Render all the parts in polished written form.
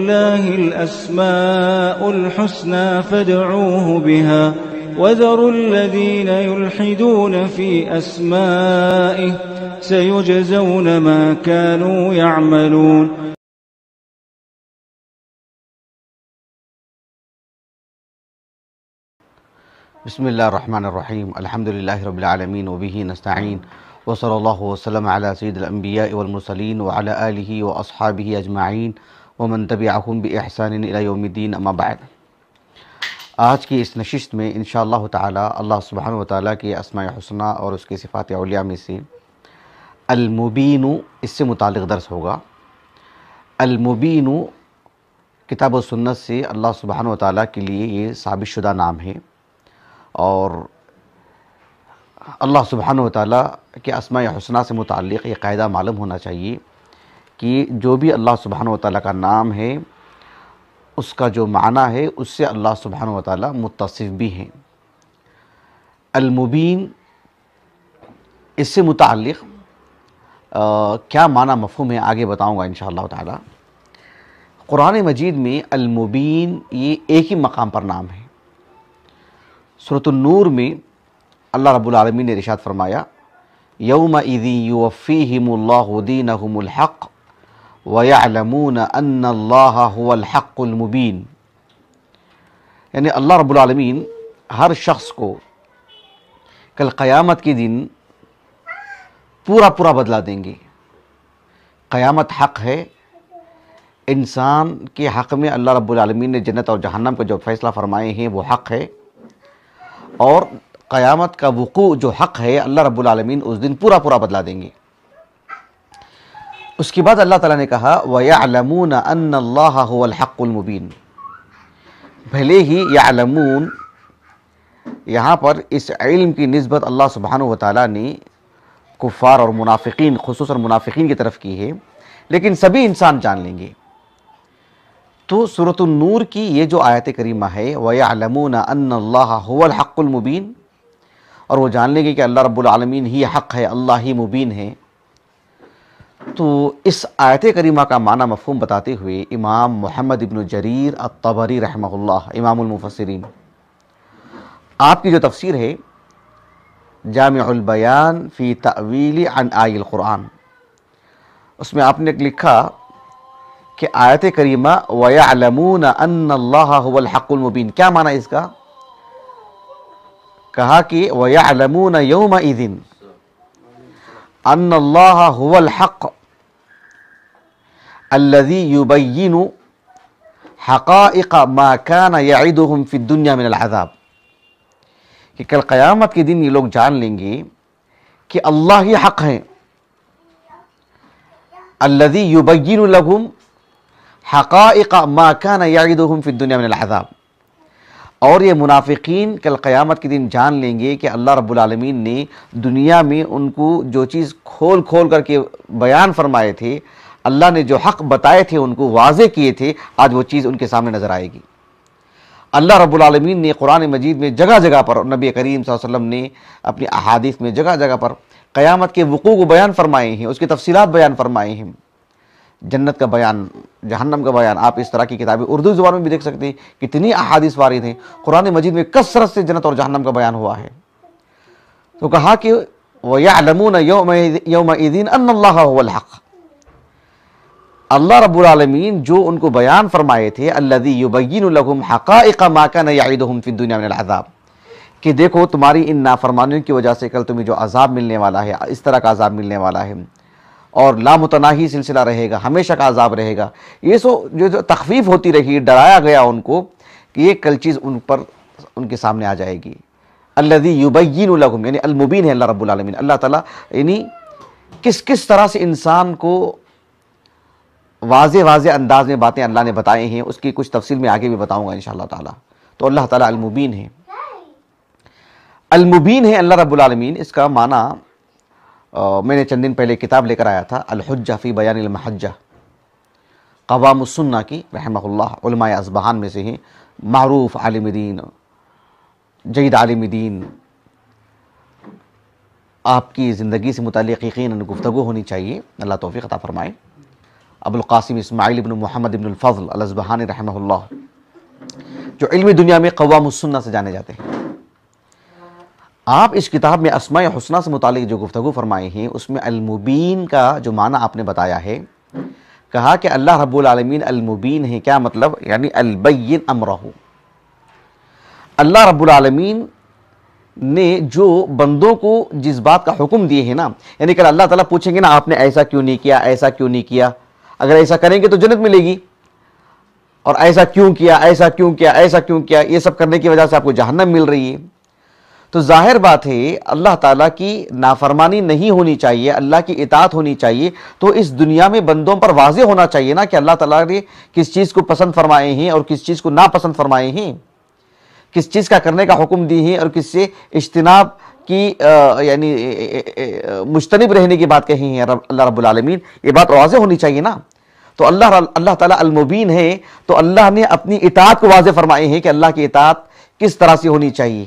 لله الأسماء الحسنى فادعوه بها وذروا الذين يلحدون في أسمائه سيجزون ما كانوا يعملون. بسم اللہ الرحمن الرحیم الحمد للہ رب العالمین وبہ نستعین وصلی اللہ وسلم علی سید الانبیاء والمرسلین وعلی آلہ واصحابہ اجمعین ومن تبعہم بإحسان الی یوم الدین اما بعد. آج کی اس نشست میں انشاءاللہ تعالی اللہ سبحانہ وتعالی کے اسماء حسنہ اور اس کی صفات علیہ میں سے المبین اس سے متعلق درس ہوگا. المبین کتاب و سنت سے اللہ سبحانہ وتعالی کے لیے یہ ثابت شدہ نام ہے، اور اللہ سبحانہ وتعالی کے اسماء حسنہ سے متعلق یہ قاعدہ معلوم ہونا چاہیے کہ جو بھی اللہ سبحانہ وتعالی کا نام ہے اس کا جو معنی ہے اس سے اللہ سبحانہ وتعالی متصف بھی ہیں. المبین اس سے متعلق کیا معنی مفہوم ہے آگے بتاؤں گا انشاءاللہ تعالی. قرآن مجید میں المبین یہ ایک ہی مقام پر نام ہے. سورۃ النور میں اللہ رب العالمین نے ارشاد فرمایا یومئذ یوفیہم اللہ دینہم الحق ویعلمون ان اللہ هو الحق المبین. یعنی اللہ رب العالمین ہر شخص کو کل قیامت کے دن پورا بدلہ دیں گے. قیامت حق ہے. انسان کے حق میں اللہ رب العالمین نے جنت اور جہنم کا جو فیصلہ فرمائے ہیں وہ حق ہے، اور قیامت کا وقوع جو حق ہے اللہ رب العالمین اس دن پورا بدلا دیں گے. اس کے بعد اللہ تعالیٰ نے کہا وَيَعْلَمُونَ أَنَّ اللَّهَ هُوَ الْحَقُّ الْمُبِينُ. بھلے ہی یعلمون یہاں پر اس علم کی نسبت اللہ سبحانہ وتعالیٰ نے کفار اور منافقین خصوصاً منافقین کی طرف کی ہے، لیکن سبھی انسان جان لیں گے. تو سورۃ النور کی یہ جو آیت کریمہ ہے وَيَعْلَمُونَ أَنَّ اللَّهَ هُوَ الْحَقُّ الْمُبِينُ، اور وہ جان لیں گے کہ اللہ رب العالمین ہی حق ہے، اللہ ہی مبین ہے. تو اس آیت کریمہ کا معنی مفہوم بتاتے ہوئے امام محمد ابن جریر الطبری رحمہ اللہ امام المفسرین، آپ کی جو تفسیر ہے جامع البیان فی تأویل عن آی القرآن، اس میں آپ نے لکھا کہ آیت کریمہ وَيَعْلَمُونَ أَنَّ اللَّهَ هُوَ الْحَقُّ الْمُبِينُ، کیا معنی اس کا؟ کہا کہ وَيَعْلَمُونَ يَوْمَئِذٍ أَنَّ اللَّهَ هُوَ الْحَقُّ الَّذِي يُبَيِّنُ حَقَائِقَ مَا كَانَ يَعِدُهُمْ فِي الدُّنْيَا مِنَ الْعَذَابِ، کہ کل قیامت کے دن یہ لوگ جان لیں گے کہ اللہ ہی حق ہیں. الَّذِي يُبَيِّنُ لَهُمْ حقائق ما كان يعدهم في الدنيا من العذاب. اور یہ منافقین کل قیامت کے دن جان لیں گے کہ اللہ رب العالمین نے دنیا میں ان کو جو چیز کھول کر کے بیان فرمائے تھے، اللہ نے جو حق بتائے تھے ان کو واضح کیے تھے، آج وہ چیز ان کے سامنے نظر آئے گی. اللہ رب العالمین نے قرآن مجید میں جگہ پر، نبی کریم صلی اللہ علیہ وسلم نے اپنی احادیث میں جگہ پر قیامت کے وقوع کو بیان فرمائے ہیں، اس کی تفصیلات بیان فرمائے ہیں. جنت کا بیان، جہنم کا بیان، آپ اس طرح کی کتابیں اردو زبان میں بھی دیکھ سکتے ہیں. کتنی احادیث وارد ہیں قرآن مجید میں، کثرت سے جنت اور جہنم کا بیان ہوا ہے. تو کہا کہ وَيَعْلَمُونَ يَوْمَئِذٍ أَنَّ اللَّهَ هُوَ الْحَقُّ، اللہ رب العالمین جو ان کو بیان فرمائے تھے الَّذِي يُبَيِّنُ لَهُمْ حَقَائِقَ مَا كَانَ يَعِدُهُمْ فِي الدُّنْيَا مِنَ الْعَذَابِ، کہ دیکھو تمہاری ان نافرمانیوں کی وجہ سے کل تمہیں جو عذاب ملنے والا ہے، اس طرح کا عذاب ملنے والا ہے، اور لامتناہی سلسلہ رہے گا، ہمیشہ کا عذاب رہے گا. یہ جو تخفیف ہوتی رہی، ڈرایا گیا ان کو کہ یہ کل چیز ان کے سامنے آ جائے گی. الذی یبین لہم، یعنی المبین ہے اللہ رب العالمین. اللہ تعالیٰ یعنی کس طرح سے انسان کو واضح انداز میں باتیں اللہ نے بتائے ہیں، اس کی کچھ تفصیل میں آگے بھی بتاؤں گا انشاءاللہ تعالیٰ. تو اللہ تعالیٰ المبین ہے. المبین ہے اللہ رب العالمین. اس کا معنی میں نے چند دن پہلے کتاب لے کر آیا تھا الحجہ فی بیان المحجہ، قوام السنہ کی رحمہ اللہ، علماء اصبہان میں سے ہیں، معروف عالم دین، جید عالم دین. آپ کی زندگی سے متعلق یقیناً گفتگو ہونی چاہیے، اللہ توفیق عطا فرمائے. ابو القاسم اسماعیل ابن محمد ابن الفضل الازبہانی رحمہ اللہ، جو علم دنیا میں قوام السنہ سے جانے جاتے ہیں، آپ اس کتاب میں اسماء حسنہ سے متعلق جو گفتگو فرمائے ہیں اس میں المبین کا جو معنی آپ نے بتایا ہے، کہا کہ اللہ رب العالمین المبین ہے، کیا مطلب؟ یعنی البین امرہ، اللہ رب العالمین نے جو بندوں کو جس بات کا حکم دیے ہیں نا، یعنی کہ اللہ تعالیٰ پوچھیں گے نا آپ نے ایسا کیوں نہیں کیا، ایسا کیوں نہیں کیا، اگر ایسا کریں گے تو جنت ملے گی، اور ایسا کیوں کیا، ایسا کیوں کیا، ایسا کیوں کیا، یہ سب کرنے کی وجہ سے آپ کو جہنم مل رہی ہے، تو ظاہر بات ہے اللہ تعالیٰ کی نافرمانی نہیں ہونی چاہیے، اللہ کی اطاعت ہونی چاہیے، تو اس دنیا میں بندوں پر واضح ہونا چاہیے نا کہ اللہ تعالیٰ نے کس چیز کو پسند فرمائے ہیں اور کس چیز کو ناپسند فرمائے ہیں، کس چیز کا کرنے کا حکم دی ہے اور کس سے اجتناب کی یعنی مجتنب رہنے کی بات کہی ہے اللہ رب العالمین، یہ بات واضح ہونی چاہیے نا۔ تو اللہ تعالیٰ المبین ہے، تو اللہ نے اپنی اطاعت کو واضح فرمائے ہیں کہ اللہ کی اطاعت کس طرح سے ہونی چاہیے،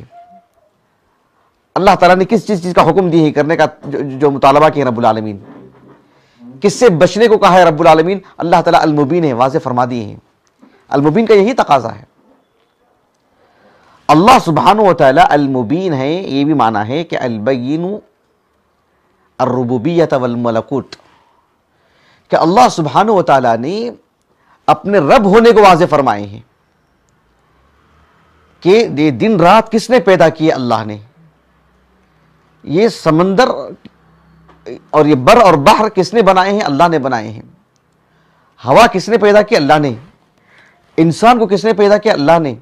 اللہ تعالیٰ نے کس چیز کا حکم دی ہے کرنے کا، جو مطالبہ کیا رب العالمین، کس سے بچنے کو کہا ہے رب العالمین، اللہ تعالیٰ المبین ہے، واضح فرما دیے ہیں۔ المبین کا یہی تقاضا ہے، اللہ سبحانہ و تعالیٰ المبین ہے، یہ بھی معنی ہے کہ البین الربوبیت والملکوت، کہ اللہ سبحانہ و تعالیٰ نے اپنے رب ہونے کو واضح فرمائے ہیں کہ یہ دن رات کس نے پیدا کیے، اللہ نے، یہ سمندر اور یہ بر اور بحر کس نے بنائے ہیں، اللہ نے بنائے ہیں، ہوا کس نے پیدا کی، اللہ نے، انسان کو کس نے پیدا کیا، اللہ نے،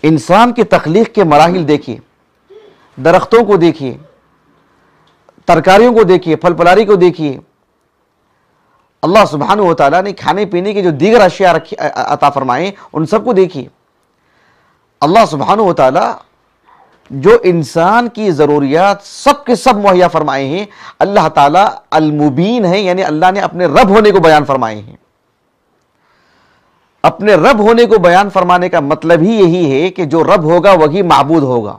انسان کی تخلیق کے مراحل دیکھیے، درختوں کو دیکھیے، ترکاریوں کو دیکھیے، پھل پلاری کو دیکھیے، اللہ سبحانہ و تعالیٰ نے کھانے پینے کے جو دیگر اشیاء عطا فرمائے ان سب کو دیکھیے، اللہ سبحانہ و تعالیٰ جو انسان کی ضروریات سب کے سب مہیا فرمائے ہیں، اللہ تعالیٰ المبین ہے، یعنی اللہ نے اپنے رب ہونے کو بیان فرمائے ہیں۔ اپنے رب ہونے کو بیان فرمانے کا مطلب ہی یہی ہے کہ جو رب ہوگا وہی معبود ہوگا،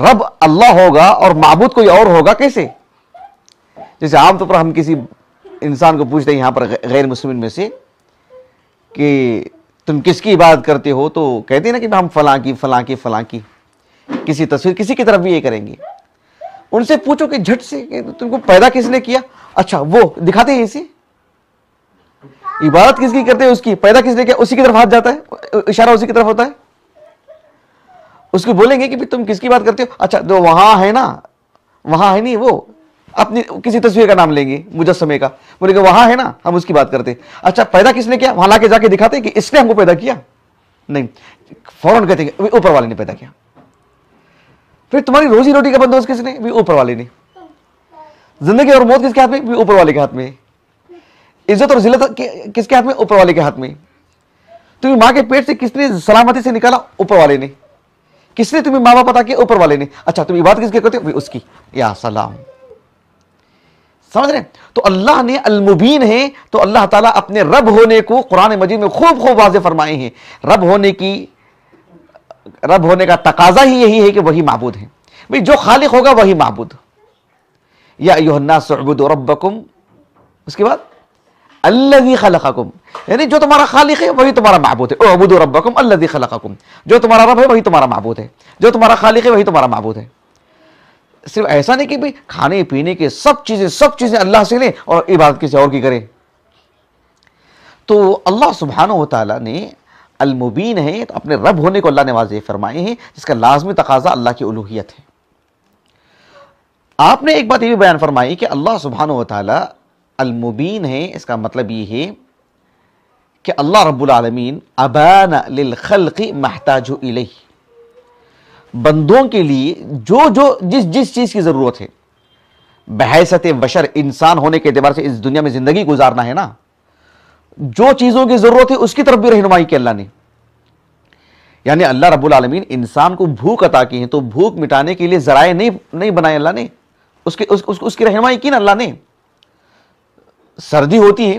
رب اللہ ہوگا اور معبود کوئی اور ہوگا کیسے؟ جیسے عام طور پر ہم کسی انسان کو پوچھتے ہیں یہاں پر غیر مسلمین میں سے کہ تم کس کی عبادت کرتے ہو، تو کہتے ہیں نا کہ ہم فلاں کی فلاں کی فلاں کی، کسی تصویر کسی کی طرف بھی یہ کریں گے۔ ان سے پوچھو کہ جھٹ سے کہ تم کو پیدا کس نے کیا، اچھا وہ دکھاتے ہیں اسے، عبادت کس کی کرتے ہیں، اس کی، پیدا کس نے کیا، اسی کی طرف ہاتھ جاتا ہے، اشارہ اسی کی طرف ہوتا ہے۔ اس کو بولیں گے کہ تم کس کی بات کرتے ہو، اچھا جو وہاں ہے نا، وہاں ہے نہیں، وہ اپنی کسی تصویر کا نام لیں گے، مجسمے کا، بولے کہ وہاں ہے نا، ہم اس کی بات کرتے ہیں۔ اچھا پیدا کس نے کیا، وہاں لا کے جا کے دکھاتے ہیں کہ اس نے ہم کو پیدا کیا، نہیں، فوراً کہتے ہیں اوپر والے نے پیدا کیا۔ پھر تمہاری روزی روٹی کا بندوبست کس نے، بھی اوپر والے نے۔ زندگی اور موت کس کے ہاتھ میں، بھی اوپر والے کے ہاتھ میں۔ عزت اور ذلت کس کے ہاتھ میں، اوپر والے کے ہاتھ میں۔ تمہیں ماں کے پیٹ سے کس نے سلامتی سے نکالا، اوپر والے نے۔ کس نے تمہیں ماں باپ عطا کیا، اوپر والے نے۔ اچھا تم عبادت کس کے کرتے ہو، اس کی، یا سلام، سمجھ رہے ہیں؟ تو اللہ نے المبین ہے، تو اللہ تعالیٰ اپنے رب ہونے کو قرآن مجید میں خوب خوب واضح فرمائے ہیں۔ رب ہونے کا تقاضا ہی یہی ہے کہ وہی معبود ہے، بھئی جو خالق ہوگا وہی معبود۔ یا ایھا الناس اعبدوا ربکم، اس کے بعد الذی خلقکم، یعنی جو تمہارا خالق ہے وہی تمہارا معبود ہے۔ اعبدوا ربکم الذی خلقکم، جو تمہارا رب ہے وہی تمہارا معبود ہے، جو تمہارا خالق ہے وہی تمہارا معبود ہے۔ صرف ایسا نہیں کہ بھئی کھانے پینے کے سب چیزیں اللہ سے لیں اور عبادت کسی اور کی کریں۔ تو اللہ سبحانہ و تعالیٰ نے المبین ہے، تو اپنے رب ہونے کو اللہ نے واضح فرمائے ہیں، جس کا لازمی تقاضا اللہ کی الوہیت ہے۔ آپ نے ایک بات یہ بھی بیان فرمائی کہ اللہ سبحانہ و تعالیٰ المبین ہے، اس کا مطلب یہ ہے کہ اللہ رب العالمین ابان للخلق محتاج الیہ، بندوں کے لیے جس چیز کی ضرورت ہے، بحیثیت بشر، انسان ہونے کے اعتبار سے اس دنیا میں زندگی گزارنا ہے نا، جو چیزوں کی ضرورت ہے اس کی طرف بھی رہنمائی کی اللہ نے۔ یعنی اللہ رب العالمین انسان کو بھوک عطا کی ہے، تو بھوک مٹانے کے لیے ذرائع نہیں بنائے اللہ نے، اس کی رہنمائی کی نا اللہ نے۔ سردی ہوتی ہے،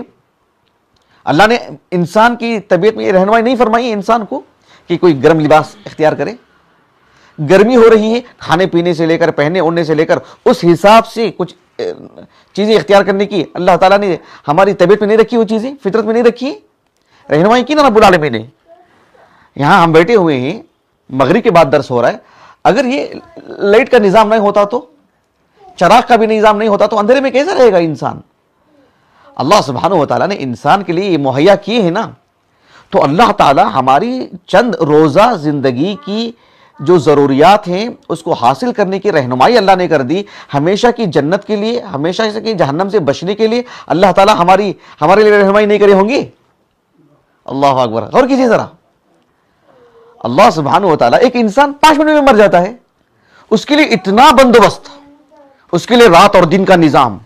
اللہ نے انسان کی طبیعت میں یہ رہنمائی نہیں فرمائی ہے انسان کو کہ کوئی گرم لباس اختیار کرے، گرمی ہو رہی ہے، کھانے پینے سے لے کر پہننے اوڑھنے سے لے کر اس حساب سے کچھ چیزیں اختیار کرنے کی اللہ تعالیٰ نے ہماری طبیعت میں نہیں رکھی، وہ چیزیں فطرت میں نہیں رکھی، رہنمائی کی نا رب العالمین نے. یہاں ہم بیٹھے ہوئے ہیں، مغرب کے بعد درس ہو رہا ہے، اگر یہ لائٹ کا نظام نہیں ہوتا تو، چراغ کا بھی نظام نہیں ہوتا تو اندھیرے میں کیسا رہے گا انسان؟ اللہ سبحانہ و تعالیٰ نے انسان کے لیے یہ مہیا کیے ہیں نا. تو اللہ تعالیٰ ہماری چند روزہ زندگی کی جو ضروریات ہیں اس کو حاصل کرنے کی رہنمائی اللہ نے کر دی. ہمیشہ کی جنت کے لیے، ہمیشہ کی جہنم سے بچنے کے لیے اللہ تعالیٰ ہمارے لیے رہنمائی نہیں کرے ہوں گی. اللہ اکبر. اور کسی طرح اللہ سبحانہ و تعالیٰ، ایک انسان 5 منٹ میں مر جاتا ہے، اس کے لیے اتنا بندوبست، اس کے لیے رات اور دن کا نظام،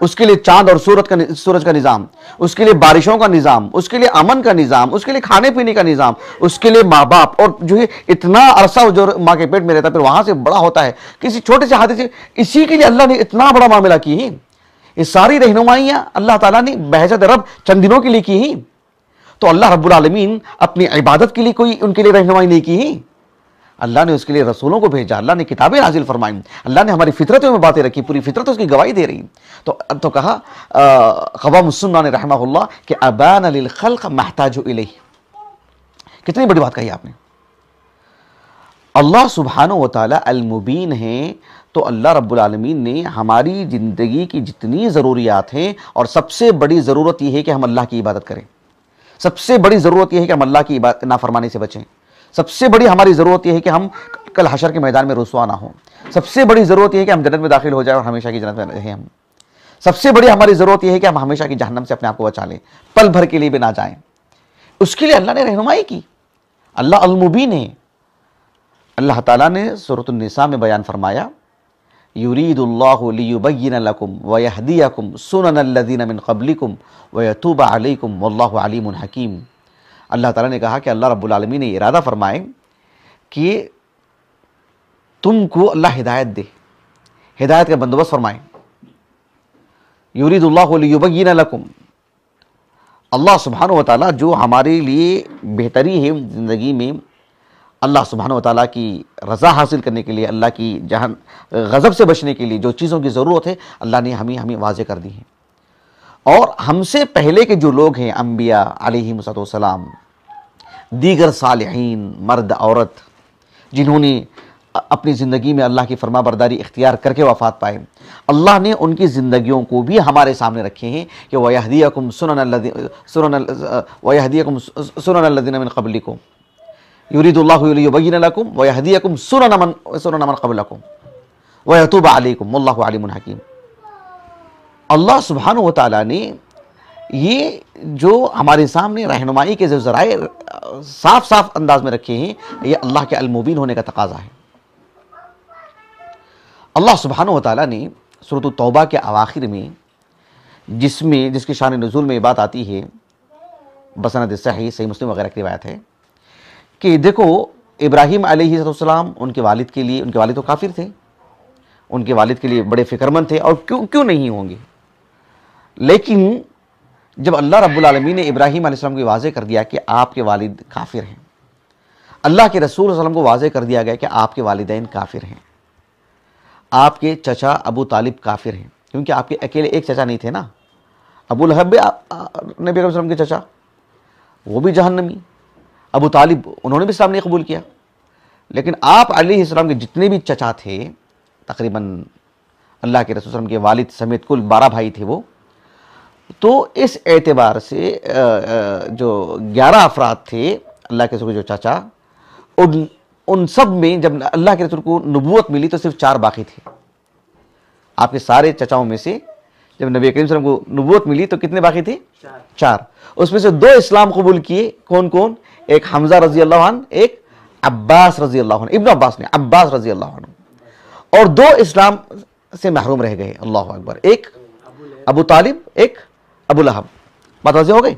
اس کے لیے چاند اور سورج کا نظام، اس کے لیے بارشوں کا نظام، اس کے لیے امن کا نظام، اس کے لیے کھانے پینے کا نظام، اس کے لیے ماں باپ، اور جو ہے اتنا عرصہ جو ماں کے پیٹ میں رہتا ہے پھر وہاں سے بڑا ہوتا ہے کسی چھوٹے سے حادثے سے، اسی کے لیے اللہ نے اتنا بڑا معاملہ کی ہے. یہ ساری رہنمائیاں اللہ تعالیٰ نے بحیثیت رب چند دنوں کے لیے کی ہیں. تو اللہ رب العالمین اپنی عبادت کے لیے کوئی ان کے لیے رہنمائی نہیں کی ہے. اللہ نے اس کے لیے رسولوں کو بھیجا، اللہ نے کتابیں نازل فرمائیں، اللہ نے ہماری فطرتوں میں باتیں رکھی، پوری فطرت اس کی گواہی دے رہی. تو کہا قوام السنہ نے رحمہ اللہ کہ ابان للخلق محتاج الیہ. کتنی بڑی بات کہی آپ نے. اللہ سبحانہ و تعالی المبین ہیں. تو اللہ رب العالمین نے ہماری زندگی کی جتنی ضروریات ہیں، اور سب سے بڑی ضرورت یہ ہے کہ ہم اللہ کی عبادت کریں. سب سے بڑی ضرورت یہ ہے کہ ہم اللہ کی نافرمانی سے بچیں. سب سے بڑی ہماری ضرورت یہ ہے کہ ہم کل حشر کے میدان میں رسوا نہ ہوں. سب سے بڑی ضرورت یہ ہے کہ ہم جنت میں داخل ہو جائیں اور ہمیشہ کی جنت میں رہیں. ہم سب سے بڑی ہماری ضرورت یہ ہے کہ ہم ہمیشہ کی جہنم سے اپنے آپ کو بچا لیں، پل بھر کے لیے بھی نہ جائیں. اس کے لیے اللہ نے رہنمائی کی. اللہ المبین ہے. اللہ تعالیٰ نے سورۃ النساء میں بیان فرمایا یرید اللہ لیبین لکم ویہدیکم سنن الذین من قبلکم ویتوب علیکم واللہ علیم حکیم. اللہ تعالیٰ نے کہا کہ اللہ رب العالمین نے ارادہ فرمائے کہ تم کو اللہ ہدایت دے، ہدایت کا بندوبست فرمائے. یرید اللہ لیبین لکم، اللہ سبحانہ و تعالیٰ جو ہمارے لیے بہتری ہے زندگی میں، اللہ سبحانہ و تعالیٰ کی رضا حاصل کرنے کے لیے، اللہ کی غضب سے بچنے کے لیے جو چیزوں کی ضرورت ہے اللہ نے ہمیں واضح کر دی ہیں. اور ہم سے پہلے کے جو لوگ ہیں، انبیاء علیہم السلام، دیگر صالحین مرد عورت، جنہوں نے اپنی زندگی میں اللہ کی فرما برداری اختیار کر کے وفات پائے، اللہ نے ان کی زندگیوں کو بھی ہمارے سامنے رکھے ہیں کہ وَيَهْدِيَكُمْ سُنَنَ الَّذِينَ مِنْ قَبْلِكُمْ یرید اللہ لیبین لکم ویہدیکم سنن من قبلکم ویتوب علیکم واللہ علیم حکیم. اللہ سبحانہ و تعالیٰ نے یہ جو ہمارے سامنے رہنمائی کے ذرائع صاف انداز میں رکھے ہیں، یہ اللہ کے المبین ہونے کا تقاضا ہے. اللہ سبحانہ و تعالیٰ نے سورۃ التوبہ کے اواخر میں جس کی شان نزول میں یہ بات آتی ہے، بسند صحیح مسلم وغیرہ کی روایت ہے کہ دیکھو ابراہیم علیہ السلام ان کے والد کے لیے، ان کے والد تو کافر تھے، ان کے والد کے لیے بڑے فکر مند تھے، اور کیوں نہیں ہوں گے. لیکن جب اللہ رب العالمین نے ابراہیم علیہ السلام کو واضح کر دیا کہ آپ کے والد کافر ہیں، اللہ کے رسول صلی اللہ علیہ وسلم کو واضح کر دیا گیا کہ آپ کے والدین کافر ہیں، آپ کے چچا ابو طالب کافر ہیں، کیونکہ آپ کے اکیلے ایک چچا نہیں تھے نا. ابو لہب نبی علیہ السلام کے چچا، وہ بھی جہنمی. ابو طالب انہوں نے بھی اسلام نہیں قبول کیا. لیکن آپ علیہ السلام کے جتنے بھی چچا تھے، تقریباً اللہ کے رسول صلی اللہ علیہ وسلم کے والد سمیت کل 12 بھائی تھے وہ. تو اس اعتبار سے جو 11 افراد تھے اللہ کے رسول کے جو چچا، ان سب میں جب اللہ کے رسول کو نبوت ملی تو صرف 4 باقی تھے. آپ کے سارے چچاؤں میں سے جب نبی کریم صلی اللہ علیہ وسلم کو نبوت ملی تو کتنے باقی تھے؟ 4. اس میں سے 2 اسلام قبول کیے. کون؟ ایک حمزہ رضی اللہ عنہ، ایک عباس رضی اللہ عنہ، ابن عباس نے، عباس رضی اللہ عنہ. اور 2 اسلام سے محروم رہ گئے. اللہ اکبر. ایک ابو طالب، ایک ابو لہب. بات واضح ہو گئی.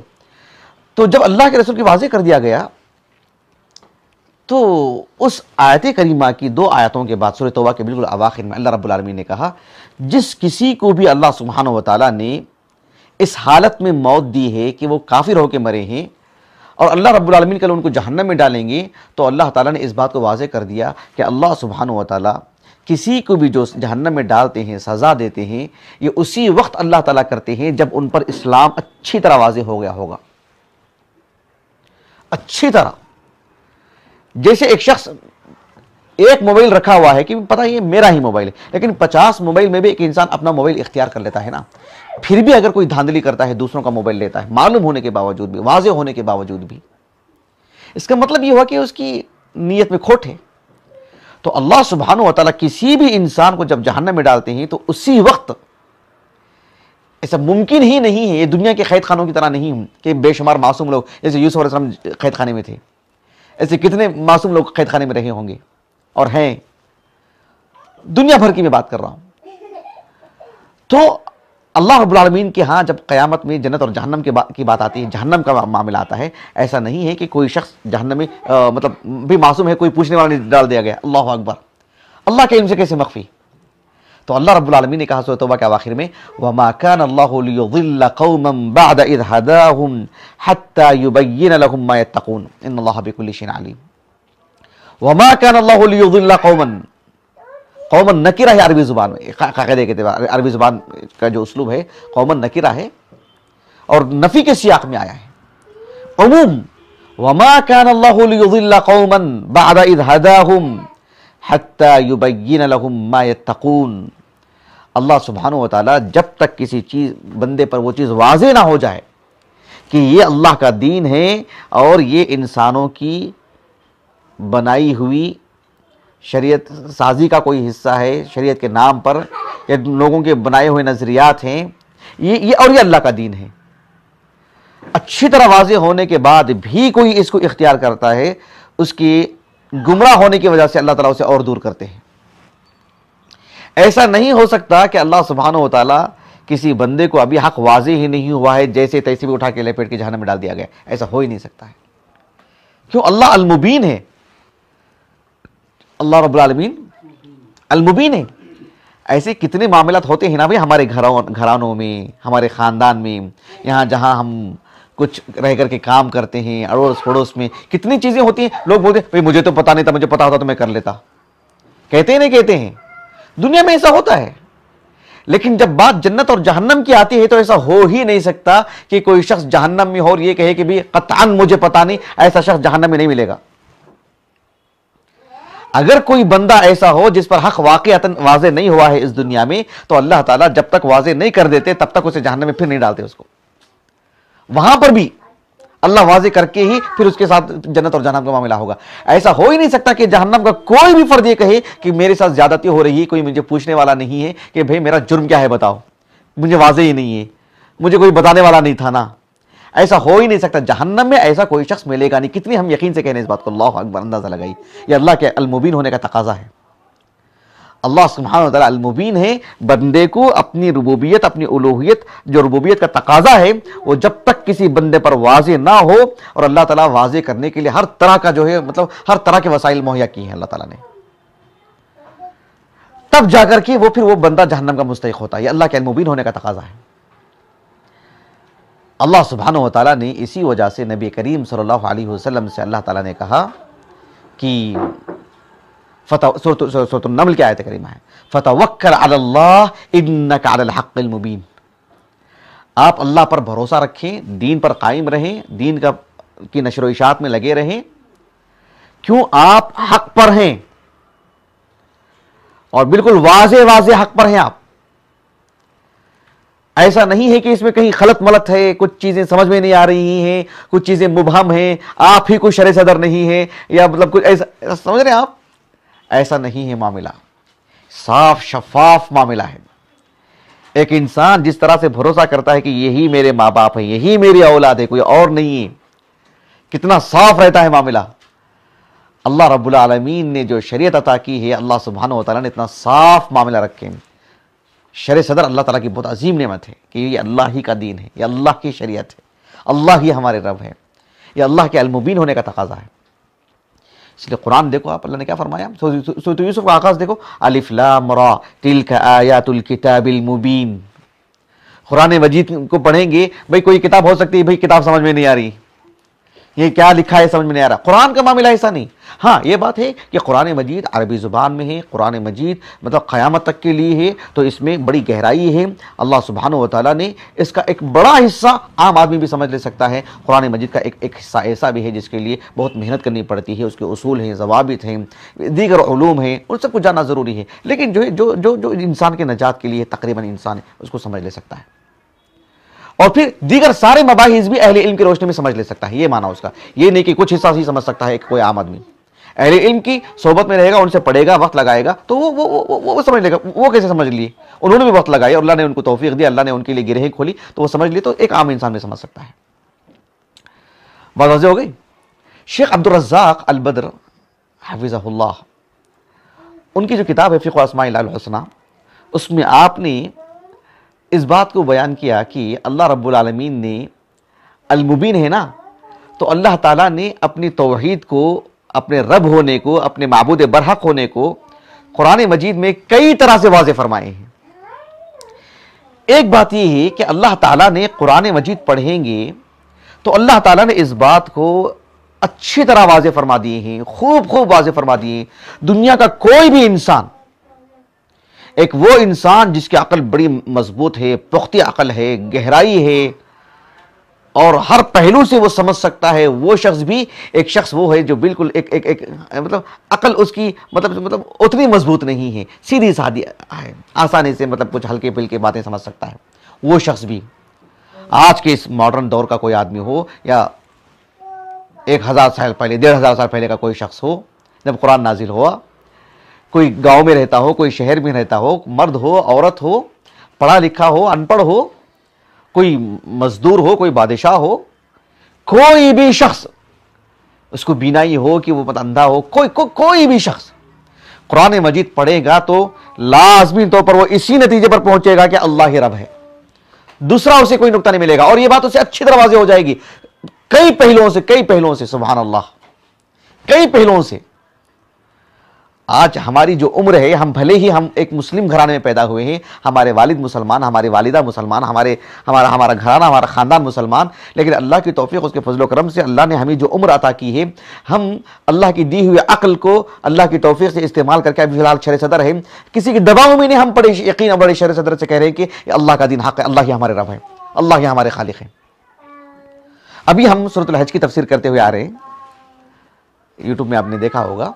تو جب اللہ کے رسول کی واضح کر دیا گیا تو اس آیت کریمہ کی 2 آیتوں کے بعد سورہ توبہ کے بالکل اواخر میں اللہ رب العالمین نے کہا جس کسی کو بھی اللہ سبحانہ و تعالیٰ نے اس حالت میں موت دی ہے کہ وہ کافر ہو کے مرے ہیں، اور اللہ رب العالمین کل ان کو جہنم میں ڈالیں گے تو اللہ تعالیٰ نے اس بات کو واضح کر دیا کہ اللہ سبحانہ و تعالیٰ کسی کو بھی جو جہنم میں ڈالتے ہیں، سزا دیتے ہیں، یہ اسی وقت اللہ تعالیٰ کرتے ہیں جب ان پر اسلام اچھی طرح واضح ہو گیا ہوگا، اچھی طرح۔ جیسے ایک شخص ایک موبائل رکھا ہوا ہے کہ پتہ یہ میرا ہی موبائل ہے، لیکن 50 موبائل میں بھی ایک انسان اپنا موبائل اختیار کر لیتا ہے نا، پھر بھی اگر کوئی دھاندلی کرتا ہے، دوسروں کا موبائل لیتا ہے، معلوم ہونے کے باوجود بھی، واضح ہونے کے باوجود بھی، اس کا مطلب یہ ہوا کہ اس کی نیت میں کھوٹ ہے۔ تو اللہ سبحانہ و تعالیٰ کسی بھی انسان کو جب جہنم میں ڈالتے ہیں تو اسی وقت، ایسا ممکن ہی نہیں ہے، یہ دنیا کے قید خانوں کی طرح نہیں کہ بے شمار معصوم لوگ جیسے یوسف علیہ السلام قید خانے میں تھے، ایسے کتنے معصوم لوگ قید خانے میں رہے ہوں گے اور ہیں، دنیا بھر کی میں بات کر رہا ہوں۔ تو اللہ رب العالمین کے ہاں جب قیامت میں جنت اور جہنم کی بات آتی ہے، جہنم کا معاملہ آتا ہے، ایسا نہیں ہے کہ کوئی شخص جہنم میں مطلب بھی معصوم ہے، کوئی پوچھنے والا نہیں ڈال دیا گیا۔ اللہ اکبر، اللہ کے علم سے کیسے مخفی؟ تو اللہ رب العالمین نے کہا سورۃ توبہ کے آخر میں وَمَا كَانَ اللَّهُ لِيُضِلَّ قَوْمًا بَعْدَ إِذْ هَدَاهُمْ حَتَّى يُبَيِّنَ لَهُم مَّا يَتَّقُونَ إِنَّ اللَّهَ بِكُلِّ شَيْءٍ عَلِيمٌ۔ وَمَا كَانَ اللَّهُ لِيُضِلَّ قَوْمًا، قومن نکرہ ہے عربی زبان میں، قاعدے کے اعتبار عربی زبان کا جو اسلوب ہے قومن نکرہ ہے اور نفی کے سیاق میں آیا ہے، عموم۔ وما كان الله ليضل قوما بعد اذ هداهم حتى يبين لهم ما يتقون۔ اللہ سبحانہ و تعالیٰ جب تک کسی چیز بندے پر وہ چیز واضح نہ ہو جائے کہ یہ اللہ کا دین ہے اور یہ انسانوں کی بنائی ہوئی شریعت سازی کا کوئی حصہ ہے، شریعت کے نام پر یا لوگوں کے بنائے ہوئے نظریات ہیں، یہ اور یہ اللہ کا دین ہے، اچھی طرح واضح ہونے کے بعد بھی کوئی اس کو اختیار کرتا ہے، اس کی گمراہ ہونے کی وجہ سے اللہ تعالیٰ اسے اور دور کرتے ہیں۔ ایسا نہیں ہو سکتا کہ اللہ سبحانہ و تعالیٰ کسی بندے کو ابھی حق واضح ہی نہیں ہوا ہے، جیسے تیسے بھی اٹھا کے لپیٹ کے جہنم میں ڈال دیا گیا، ایسا ہو ہی نہیں سکتا ہے۔ کیوں؟ اللہ المبین ہے، اللہ رب العالمین المبین ہے۔ ایسے کتنے معاملات ہوتے ہیں نا بھائی ہمارے گھرانوں میں، ہمارے خاندان میں، یہاں جہاں ہم کچھ رہ کر کے کام کرتے ہیں، اڑوس پڑوس میں کتنی چیزیں ہوتی ہیں، لوگ بولتے ہیں بھائی مجھے تو پتا نہیں تھا، مجھے پتا ہوتا تو میں کر لیتا، کہتے ہیں نہیں کہتے ہیں، دنیا میں ایسا ہوتا ہے۔ لیکن جب بات جنت اور جہنم کی آتی ہے تو ایسا ہو ہی نہیں سکتا کہ کوئی شخص جہنم میں ہو اور یہ کہے کہ بھی قطعاً مجھے پتا نہیں، ایسا شخص جہنم میں نہیں ملے گا۔ اگر کوئی بندہ ایسا ہو جس پر حق واقعتاً واضح نہیں ہوا ہے اس دنیا میں، تو اللہ تعالیٰ جب تک واضح نہیں کر دیتے تب تک اسے جہنم میں پھر نہیں ڈالتے اس کو، وہاں پر بھی اللہ واضح کر کے ہی پھر اس کے ساتھ جنت اور جہنم کا معاملہ ہوگا۔ ایسا ہو ہی نہیں سکتا کہ جہنم کا کوئی بھی فرد یہ کہے کہ میرے ساتھ زیادتی ہو رہی ہے، کوئی مجھے پوچھنے والا نہیں ہے کہ بھئی میرا جرم کیا ہے بتاؤ، مجھے واضح ہی نہیں ہے، مجھے کوئی بتانے والا نہیں تھا نا، ایسا ہو ہی نہیں سکتا۔ جہنم میں ایسا کوئی شخص ملے گا نہیں۔ کتنی ہم یقین سے کہنے اس بات کو، اللہ اکبر، اندازہ لگائی، یہ اللہ کے المبین ہونے کا تقاضا ہے۔ اللہ سبحانہ وتعالی المبین ہے، بندے کو اپنی ربوبیت، اپنی الوہیت، جو ربوبیت کا تقاضا ہے وہ جب تک کسی بندے پر واضح نہ ہو، اور اللہ تعالیٰ واضح کرنے کے لیے ہر طرح کا جو ہے مطلب ہر طرح کے وسائل مہیا کیے ہیں اللہ تعالیٰ نے، تب جا کر کے وہ پھر وہ بندہ جہنم کا مستحق ہوتا ہے۔ یہ اللہ کے المبین ہونے کا تقاضا ہے۔ اللہ سبحانہ و تعالیٰ نے اسی وجہ سے نبی کریم صلی اللہ علیہ وسلم سے اللہ تعالیٰ نے کہا کہ سورۃ النمل کی آیت کریمہ ہے فَتَوَكَّلْ عَلَى اللَّهِ إِنَّكَ عَلَى الْحَقِّ الْمُبِينِ، آپ اللہ پر بھروسہ رکھیں، دین پر قائم رہیں، دین کی نشر و اشاعت میں لگے رہیں، کیوں؟ آپ حق پر ہیں اور بالکل واضح واضح حق پر ہیں آپ۔ ایسا نہیں ہے کہ اس میں کہیں خلط ملط ہے، کچھ چیزیں سمجھ میں نہیں آ رہی ہیں، کچھ چیزیں مبہم ہیں، آپ ہی کوئی شرع صدر نہیں ہے، یا مطلب کچھ ایسا سمجھ رہے ہیں آپ، ایسا نہیں ہے معاملہ، صاف شفاف معاملہ ہے۔ ایک انسان جس طرح سے بھروسہ کرتا ہے کہ یہی میرے ماں باپ ہیں، یہی میری اولاد ہے، کوئی اور نہیں ہے، کتنا صاف رہتا ہے معاملہ۔ اللہ رب العالمین نے جو شریعت عطا کی ہے، اللہ سبحانہ و تعالیٰ نے اتنا صاف معاملہ رکھے۔ شرع صدر اللہ تعالیٰ کی بہت عظیم نعمت ہے کہ یہ اللہ ہی کا دین ہے، یہ اللہ کی شریعت ہے، اللہ ہی ہمارے رب ہے، یہ اللہ کے المبین ہونے کا تقاضا ہے۔ اس لیے قرآن دیکھو آپ، اللہ نے کیا فرمایا، سورۃ یوسف کا آغاز دیکھو، الف لام را تلک آیات الکتاب المبین۔ قرآن مجید کو پڑھیں گے، بھئی کوئی کتاب ہو سکتی ہے، بھئی کتاب سمجھ میں نہیں آ رہی، یہ کیا لکھا ہے سمجھ میں نہیں آ رہا. قرآن کا معاملہ ایسا نہیں. ہاں یہ بات ہے کہ قرآن مجید عربی زبان میں ہے, قرآن مجید مطلب قیامت تک کے لیے ہے, تو اس میں بڑی گہرائی ہے. اللہ سبحانہ و تعالیٰ نے اس کا ایک بڑا حصہ عام آدمی بھی سمجھ لے سکتا ہے. قرآن مجید کا ایک حصہ ایسا بھی ہے جس کے لیے بہت محنت کرنی پڑتی ہے, اس کے اصول ہیں, ضوابط ہیں, دیگر علوم ہیں, ان سب کو جاننا ضروری ہے. لیکن جو انسان کے نجات کے لیے تقریباً انسان ہے اس کو سمجھ لے سکتا ہے, اور پھر دیگر سارے مباحث بھی اہل علم کی روشنی میں سمجھ لے سکتا ہے. یہ معنی اس کا یہ نہیں کہ کچھ حصہ ہی سمجھ سکتا ہے کوئی عام آدمی. اہل علم کی صحبت میں رہے گا, ان سے پڑھے گا, وقت لگائے گا, تو وہ سمجھ لے گا. وہ کیسے سمجھ لیے؟ انہوں نے بھی وقت لگایا, اللہ نے ان کو توفیق دی, اللہ نے ان کے لیے گرہیں کھولی, تو وہ سمجھ لیے. تو ایک عام انسان بھی سمجھ سکتا ہے. بات واضح ہو گئی. شیخ عبدالرزاق البدر حفظہ اللہ, ان کی جو کتاب ہے فقہ اسماء اللہ الحسنى, اس میں آپ نے اس بات کو بیان کیا کہ اللہ رب العالمین نے المبین ہے نا, تو اللہ تعالیٰ نے اپنی توحید کو, اپنے رب ہونے کو, اپنے معبود برحق ہونے کو قرآن مجید میں کئی طرح سے واضح فرمائے ہیں. ایک بات یہ ہے کہ اللہ تعالیٰ نے قرآن مجید پڑھیں گے تو اللہ تعالیٰ نے اس بات کو اچھی طرح واضح فرما دیے ہیں, خوب واضح فرما دیے ہیں. دنیا کا کوئی بھی انسان, ایک وہ انسان جس کی عقل بڑی مضبوط ہے, پختہ عقل ہے, گہرائی ہے, اور ہر پہلو سے وہ سمجھ سکتا ہے, وہ شخص بھی ایک شخص وہ ہے جو بالکل ایک مطلب عقل اس کی مطلب اتنی مضبوط نہیں ہے, سیدھی سادھی ہے, آسانی سے مطلب کچھ ہلکے پھلکے باتیں سمجھ سکتا ہے. وہ شخص بھی آج کے اس ماڈرن دور کا کوئی آدمی ہو, یا 1000 سال پہلے, 1500 سال پہلے کا کوئی شخص ہو جب قرآن نازل ہوا, کوئی گاؤں میں رہتا ہو, کوئی شہر میں رہتا ہو, مرد ہو, عورت ہو, پڑھا لکھا ہو, ان پڑھ ہو, کوئی مزدور ہو, کوئی بادشاہ ہو, کوئی بھی شخص, اس کو بینائی ہو کہ وہ اندھا ہو, کوئی بھی شخص قرآن مجید پڑھے گا تو لازمی طور پر وہ اسی نتیجے پر پہنچے گا کہ اللہ ہی رب ہے, دوسرا اسے کوئی نقطہ نہیں ملے گا. اور یہ بات اسے اچھی طرح واضح ہو جائے گی کئی پہلوؤں سے, سبحان اللہ, کئی پہلوؤں سے. آج ہماری جو عمر ہے, ہم بھلے ہی ہم ایک مسلم گھرانے میں پیدا ہوئے ہیں, ہمارے والد مسلمان, ہماری والدہ مسلمان, ہمارا گھرانہ, ہمارا خاندان مسلمان, لیکن اللہ کی توفیق, اس کے فضل و کرم سے اللہ نے ہمیں جو عمر عطا کی ہے, ہم اللہ کی دی ہوئی عقل کو اللہ کی توفیق سے استعمال کر کے ابھی فی الحال شرع صدر ہے, کسی کے دباؤ میں نہیں, ہم بڑے یقین بڑے شرع صدر سے کہہ رہے ہیں کہ اللہ کا دین حق ہے, اللہ ہی ہمارے رب ہے, اللہ ہی ہمارے خالق ہے. ابھی ہم سورۃ الحج کی تفسیر کرتے ہوئے آ رہے ہیں, یوٹیوب میں آپ نے دیکھا ہوگا,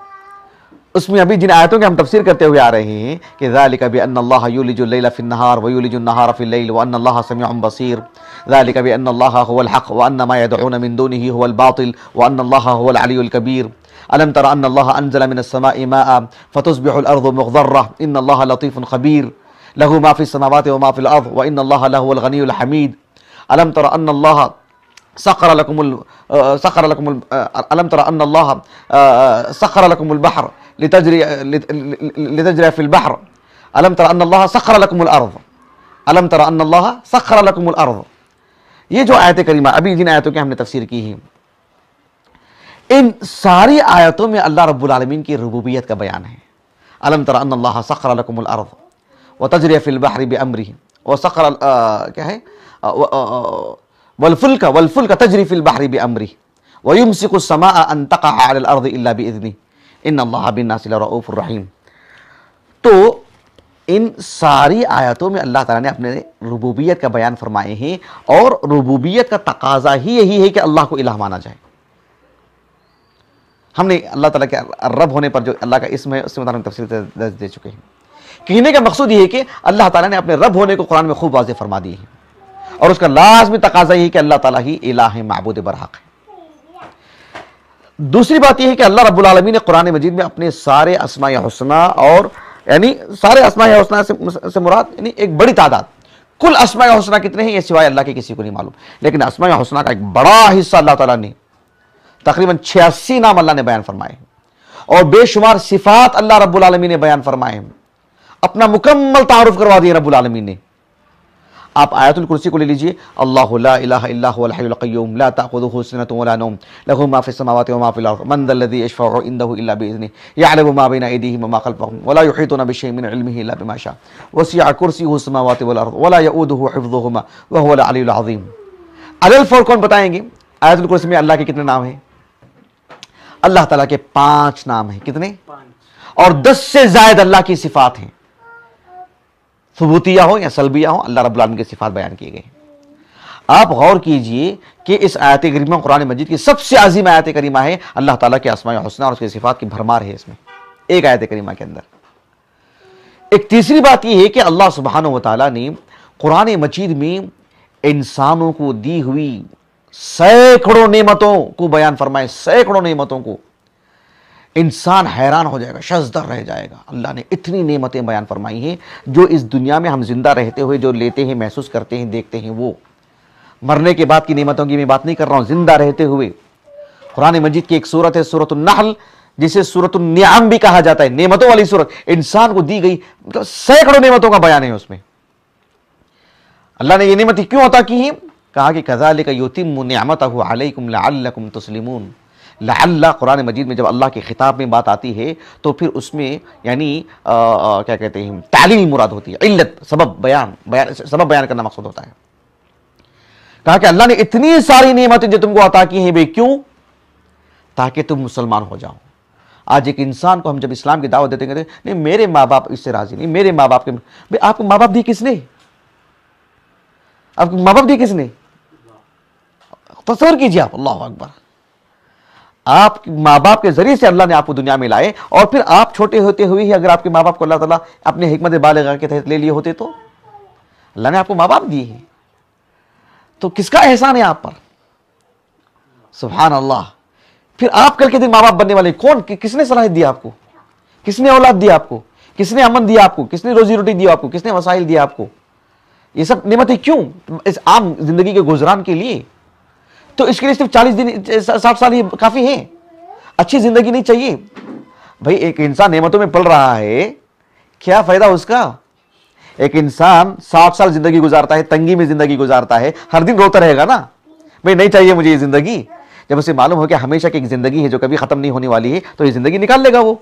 اس میں ابھی جن آیتوں کے ہم تفسیر کرتے ہوئے آ رہے ہیں کہ ذالک بان اللہ یولج اللیل فی النہار ویولج النہار فی اللیل وان اللہ سمیع بصیر, ذالک بان اللہ هو الحق وان ما يدعون من دونه هو الباطل وان اللہ هو العلی الکبیر. الم تر ان اللہ انزل من السماء ماء فتصبح الارض مخضرة ان اللہ لطیف خبیر له ما في السماوات وما في الارض وان اللہ لهو الغنی الحمید. الم تر ان اللہ سخر لكم البحر لتجري في البحر ألم تر أن الله سخر لكم الأرض ألم تر أن الله سخر لكم الأرض. یہ جو آیت کریمہ ابھی جن آیتوں کی ہم نے تفسیر کی ہے, ان ساری آیتوں میں اللہ رب العالمین کی ربوبیت کا بیان ہے. ألم تر أن الله سخر لكم الأرض وتجري في البحر بأمره وسخر کیا ہے والفلك تجري في البحر بأمره ويمسك السماء أن تقع على الأرض إلا بإذنه ان اللہ بالناس لرؤوف الرحیم. تو ان ساری آیاتوں میں اللہ تعالیٰ نے اپنے ربوبیت کا بیان فرمائے ہیں, اور ربوبیت کا تقاضا ہی یہی ہے کہ اللہ کو الہ مانا جائے. ہم نے اللہ تعالیٰ کے رب ہونے پر جو اللہ کا اسم ہے اس سے متعلق تفصیل دے چکے ہیں. کہنے کا مقصود یہ ہے کہ اللہ تعالیٰ نے اپنے رب ہونے کو قرآن میں خوب واضح فرما دی ہے, اور اس کا لازمی تقاضا یہ ہے کہ اللہ تعالیٰ ہی الہ ہے, معبود برحق ہے. دوسری بات یہ ہے کہ اللہ رب العالمین نے قرآن مجید میں اپنے سارے اسماء حسنہ, اور یعنی سارے اسماء حسنہ سے مراد یعنی ایک بڑی تعداد, کل اسماء حسنہ کتنے ہیں یہ سوائے اللہ کے کسی کو نہیں معلوم, لیکن اسماء حسنہ کا ایک بڑا حصہ اللہ تعالیٰ نے, تقریباً 86 نام اللہ نے بیان فرمائے ہیں, اور بے شمار صفات اللہ رب العالمین نے بیان فرمائے ہیں, اپنا مکمل تعارف کروا دیا رب العالمین نے. آپ آیت الکرسی کو لے لیجئے, اللہ لا الہ الا هو الحی القیوم لا تأخذه سنة ولا نوم له ما في السماوات وما في الارض من ذا الذي يشفع عنده الا باذنه يعلم ما بين ايديهم وما خلفهم ولا يحيطون بشيء من علمه الا بما شاء وسع كرسيه السماوات والارض ولا يؤوده حفظهما وهو العلی العظیم. علی الفور کون بتائیں گے؟ آیت الکرسی میں اللہ کے کتنے نام ہیں؟ اللہ تعالیٰ کے 5 نام ہیں. کتنے؟ 5. اور 10 سے زائد اللہ کی صفات ہیں، ثبوتیہ ہو یا سلبیہ ہو، اللہ رب العالمین کی صفات بیان کیے گئے ہیں. آپ غور کیجئے کہ اس آیت کریمہ قرآن مجید کی سب سے عظیم آیت کریمہ ہے، اللہ تعالیٰ کے اسماء الحسنی اور اس کی صفات کی بھرمار ہے اس میں ایک آیت کریمہ کے اندر. ایک تیسری بات یہ ہے کہ اللہ سبحانہ و تعالیٰ نے قرآن مجید میں انسانوں کو دی ہوئی سینکڑوں نعمتوں کو بیان فرمائے. سینکڑوں نعمتوں کو انسان حیران ہو جائے گا، شزدر رہ جائے گا. اللہ نے اتنی نعمتیں بیان فرمائی ہیں جو اس دنیا میں ہم زندہ رہتے ہوئے جو لیتے ہیں، محسوس کرتے ہیں، دیکھتے ہیں، وہ مرنے کے بعد کی نعمتوں کی میں بات نہیں کر رہا ہوں. زندہ رہتے ہوئے قرآن مجید کی ایک سورت ہے سورۃ النحل، جسے سورۃ النعم بھی کہا جاتا ہے، نعمتوں والی سورت. انسان کو دی گئی مطلب سینکڑوں نعمتوں کا بیان ہے اس میں. اللہ نے یہ نعمتیں کیوں عطا کی ہیں؟ کہا کہ کذالک یتم نعمتہ علیکم لعلکم تسلمون. لعل قرآن مجید میں جب اللہ کے خطاب میں بات آتی ہے تو پھر اس میں یعنی کیا کہتے ہیں، تعلیل مراد ہوتی ہے، علت، سبب بیان کرنا مقصود ہوتا ہے. کہا کہ اللہ نے اتنی ساری نعمتیں جو تم کو عطا کی ہیں بے کیوں؟ تاکہ تم مسلمان ہو جاؤ. آج ایک انسان کو ہم جب اسلام کی دعوت دیتے ہیں نہیں میرے ماں باپ اس سے راضی نہیں، میرے ماں باپ کے آپ کو ماں باپ دی کس نے؟ آپ کو ماں باپ دی کس نے؟ تصور کیجیے آپ، اللہ اکبر. آپ ماں باپ کے ذریعے سے اللہ نے آپ کو دنیا میں لائے، اور پھر آپ چھوٹے ہوتے ہوئے ہی اگر آپ کے ماں باپ کو اللہ تعالیٰ اپنے حکمت بالغہ کے تحت لے لیے ہوتے تو اللہ نے آپ کو ماں باپ دیے ہیں تو کس کا احسان ہے آپ پر؟ سبحان اللہ. پھر آپ کل کے دن ماں باپ بننے والے کون؟ کس نے صلاحیت دی آپ کو؟ کس نے اولاد دی آپ کو؟ کس نے امن دیا آپ کو؟ کس نے روزی روٹی دی آپ کو؟ کس نے وسائل دیا آپ کو؟ یہ سب نعمتیں کیوں؟ اس عام زندگی کے گزران کے لیے. تو اس کے لیے صرف 40 دن 60 سال ہی کافی ہیں. اچھی زندگی نہیں چاہیے بھائی. ایک انسان نعمتوں میں پل رہا ہے، کیا فائدہ اس کا؟ ایک انسان 60 سال زندگی گزارتا ہے، تنگی میں زندگی گزارتا ہے، ہر دن روتا رہے گا نا بھائی نہیں چاہیے مجھے یہ زندگی. جب اسے معلوم ہو کہ ہمیشہ کی ایک زندگی ہے جو کبھی ختم نہیں ہونے والی ہے تو یہ زندگی نکال لے گا. وہ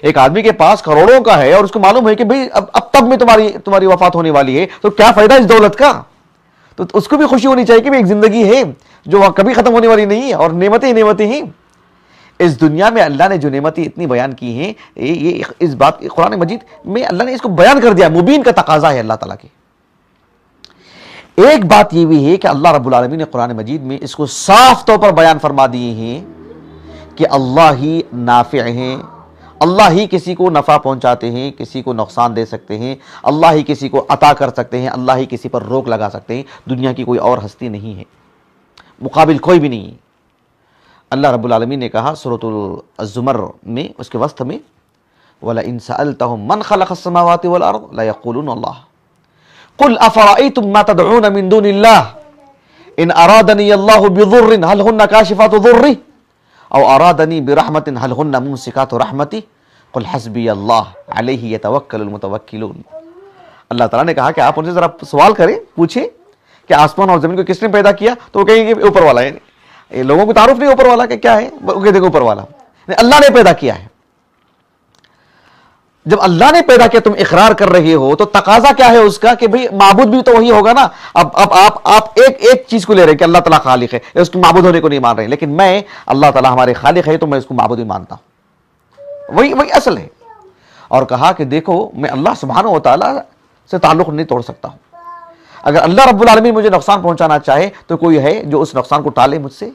ایک آدمی کے پاس کروڑوں کا ہے اور اس کو معلوم ہے کہ بھئی اب تب میں تمہاری وفات ہونے والی ہے تو کیا فائدہ اس دولت کا؟ تو اس کو بھی خوشی ہونی چاہیے کہ ایک زندگی ہے جو کبھی ختم ہونے والی نہیں ہے اور نعمتیں نعمتیں ہیں. اس دنیا میں اللہ نے جو نعمتیں اتنی بیان کی ہیں، یہ اس بات قرآن مجید میں اللہ نے اس کو بیان کر دیا. مبین کا تقاضا ہے اللہ تعالیٰ کے. ایک بات یہ بھی ہے کہ اللہ رب العالمین نے قرآن مجید میں اس کو صاف طور پر بیان فرما دیے ہیں کہ اللہ ہی نافع ہیں، اللہ ہی کسی کو نفع پہنچاتے ہیں، کسی کو نقصان دے سکتے ہیں، اللہ ہی کسی کو عطا کر سکتے ہیں، اللہ ہی کسی پر روک لگا سکتے ہیں. دنیا کی کوئی اور ہستی نہیں ہے، مقابل کوئی بھی نہیں ہے. اللہ رب العالمین نے کہا سورۃ الزمر میں اس کے وسط میں وَلَئِن سَأَلْتَهُم مَّنْ خَلَقَ السَّمَاوَاتِ وَالْأَرْضَ لَيَقُولُنَّ اللَّهُ قُلْ أَفَرَأَيْتُم مَّا تَدْعُونَ مِن دُونِ اللَّهِ إِنْ أَرَادَنِيَ اللَّهُ بِضُرٍّ هَلْ هُنَّ كَاشِفَاتُ ضُرِّهِ أَوْ أَرَادَنِي بِرَحْمَةٍ هَلْ هُنَّ مُمْسِكَاتُ رَحْمَتِهِ قُلْ حَسْبِيَ اللَّهُ عَلَيْهِ يَتَوَكَّلُ الْمُتَوَكِّلُونَ. اللہ تعالیٰ نے کہا کہ آپ ان سے ذرا سوال کریں، پوچھیں کہ آسمان اور زمین کو کس نے پیدا کیا تو وہ کہیں گے اوپر والا ہے. لوگوں کو تعارف نہیں اوپر والا کہ کیا ہے، وہ کہتے ہیں اوپر والا اللہ نے پیدا کیا ہے. جب اللہ نے پیدا کیا تم اقرار کر رہے ہو تو تقاضا کیا ہے اس کا کہ بھئی معبود بھی تو وہی ہوگا نا. اب آپ ایک چیز کو لے رہے ہیں کہ اللہ تعالیٰ خالق ہے، اس کو معبود ہونے کو نہیں مان رہے، لیکن میں اللہ تعالیٰ ہمارے خالق ہے تو میں اس کو معبود بھی مانتا ہوں. وہی اصل ہے. اور کہا کہ دیکھو میں اللہ سبحانہ و تعالیٰ سے تعلق نہیں توڑ سکتا ہوں. اگر اللہ رب العالمین مجھے نقصان پہنچانا چاہے تو کوئی ہے جو اس نقصان کو ٹالے مجھ سے؟